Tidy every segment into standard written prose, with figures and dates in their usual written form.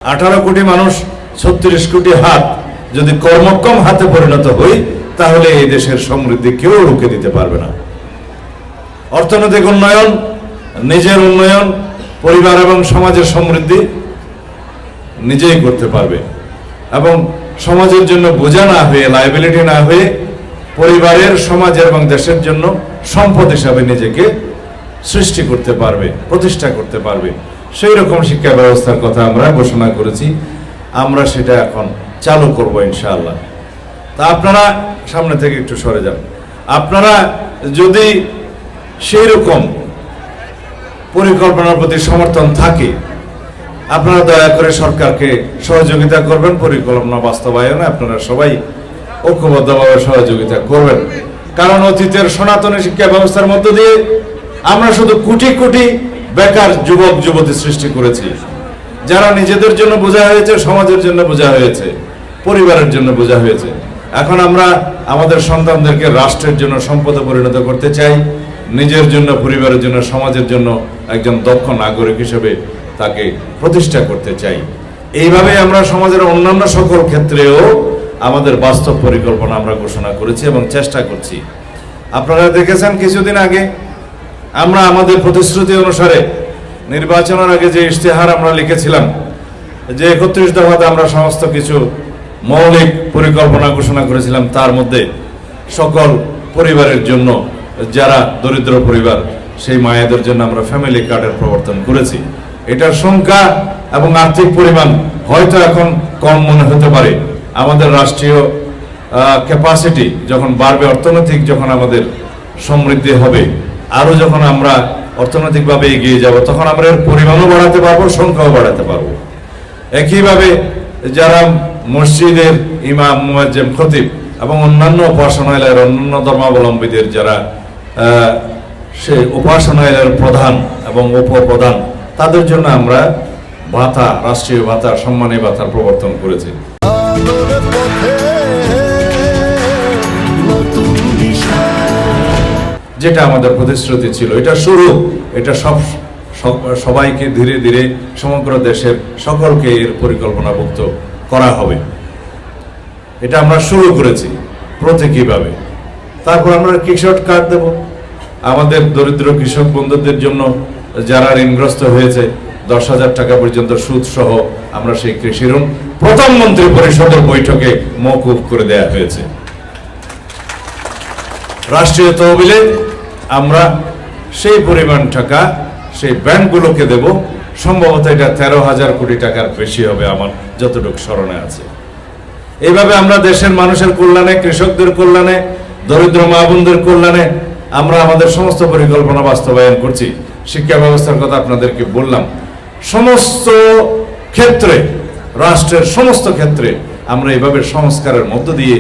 18 কোটি মানুষ 36 কোটি হাত যদি কর্মক্ষম হাতে পরিণত হই তাহলে এই দেশের সমৃদ্ধি কেউ রুখে দিতে পারবে না। অর্থনৈতিক উন্নয়ন, নিজের উন্নয়ন, পরিবার এবং সমাজের সমৃদ্ধি নিজেই করতে পারবে এবং সমাজের জন্য বোঝা না হয়ে, লায়াবিলিটি না হয়ে পরিবারের, সমাজের এবং দেশের জন্য সম্পদ হিসাবে নিজেকে সৃষ্টি করতে পারবে, প্রতিষ্ঠা করতে পারবে। সেই রকম শিক্ষা ব্যবস্থার কথা আমরা ঘোষণা করেছি, আমরা সেটা এখন চালু করব ইনশাআল্লাহ। তা আপনারা সামনে থেকে একটু সরে যান। আপনারা যদি সেই রকম পরিকল্পনার প্রতি সমর্থন থাকে, আপনারা দয়া করে সরকারকে সহযোগিতা করবেন পরিকল্পনা বাস্তবায়নে। আপনারা সবাই ঐক্যবদ্ধভাবে সহযোগিতা করবেন, কারণ অতীতের সনাতনী শিক্ষা ব্যবস্থার মধ্য দিয়ে আমরা শুধু কোটি কোটি বেকার যুবক যুবতী সৃষ্টি করেছি, যারা নিজেদের জন্য বোঝা হয়েছে, সমাজের জন্য বোঝা হয়েছে, পরিবারের জন্য বোঝা হয়েছে। এখন আমরা আমাদের সন্তানদেরকে রাষ্ট্রের জন্য সম্পদে পরিণত করতে চাই, নিজের জন্য, পরিবারের জন্য, সমাজের জন্য একজন দক্ষ নাগরিক হিসেবে তাকে প্রতিষ্ঠা করতে চাই। এইভাবে আমরা সমাজের অন্যান্য সকল ক্ষেত্রেও আমাদের বাস্তব পরিকল্পনা আমরা ঘোষণা করেছি এবং চেষ্টা করছি। আপনারা দেখেছেন কিছুদিন আগে আমরা আমাদের প্রতিশ্রুতি অনুসারে নির্বাচনের আগে যে ইশতেহার আমরা লিখেছিলাম যে 31 দফাতে আমরা সমস্ত কিছু মৌলিক পরিকল্পনা ঘোষণা করেছিলাম, তার মধ্যে সকল পরিবারের জন্য, যারা দরিদ্র পরিবার সেই মায়েদের জন্য আমরা ফ্যামিলি কার্ডের প্রবর্তন করেছি। এটার সংখ্যা এবং আর্থিক পরিমাণ হয়তো এখন কম মনে হতে পারে। আমাদের রাষ্ট্রীয় ক্যাপাসিটি যখন বাড়বে, অর্থনৈতিক যখন আমাদের সমৃদ্ধি হবে, আরো যখন আমরা অর্থনৈতিকভাবে এগিয়ে যাব, তখন আমরা এর পরিমাণও বাড়াতে পারবো, সংখ্যাও বাড়াতে পারবো। একইভাবে যারা মসজিদের ইমাম, মুয়াজ্জিম, খতিব এবং অন্যান্য উপাসনালয়ের, অন্যান্য ধর্মাবলম্বীদের যারা সেই উপাসনালয়ের প্রধান এবং উপপ্রধান, তাদের জন্য আমরা ভাতা, রাষ্ট্রীয় ভাতা, সম্মানী ভাতার প্রবর্তন করেছি। যেটা আমাদের প্রতিশ্রুতি ছিল, এটা শুরু, এটা সবাইকে ধীরে ধীরে সমগ্র দেশের সকলকে এর পরিকল্পনাভুক্ত করা হবে। এটা আমরা শুরু করেছি প্রতীকীভাবে। তারপর আমরা কৃষক কার্ড দেব আমাদের দরিদ্র কৃষক বন্ধুদের জন্য, যারা ঋণগ্রস্ত হয়েছে 10,000 টাকা পর্যন্ত সুদ সহ আমরা সেই কৃষি ঋণ প্রধানমন্ত্রী পরিষদের বৈঠকে মওকুফ করে দেয়া হয়েছে। রাষ্ট্রীয় তহবিলে আমরা সেই পরিমাণ টাকা সেই ব্যাংকগুলোকে দেব। সম্ভবত এটা 13,000 কোটি টাকার বেশি হবে আমার যতটুকু স্মরণে আছে। এইভাবে আমরা দেশের মানুষের কল্যাণে, কৃষকদের কল্যাণে, দরিদ্র মা বোনদের কল্যাণে আমরা আমাদের সমস্ত পরিকল্পনা বাস্তবায়ন করছি। শিক্ষা ব্যবস্থার কথা আপনাদেরকে বললাম। সমস্ত ক্ষেত্রে, রাষ্ট্রের সমস্ত ক্ষেত্রে আমরা এইভাবে সংস্কারের মধ্য দিয়ে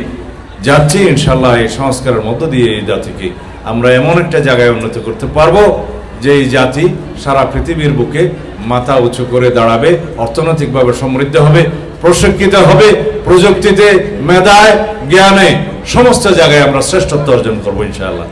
যাচ্ছি। ইনশাল্লাহ এই সংস্কারের মধ্য দিয়ে এই জাতিকে আমরা এমন একটা জায়গায় উন্নত করতে পারবো যে এই জাতি সারা পৃথিবীর বুকে মাথা উঁচু করে দাঁড়াবে, অর্থনৈতিকভাবে সমৃদ্ধ হবে, প্রশিক্ষিত হবে, প্রযুক্তিতে, মেধায়, জ্ঞানে, সমস্ত জায়গায় আমরা শ্রেষ্ঠত্ব অর্জন করবো ইনশাআল্লাহ।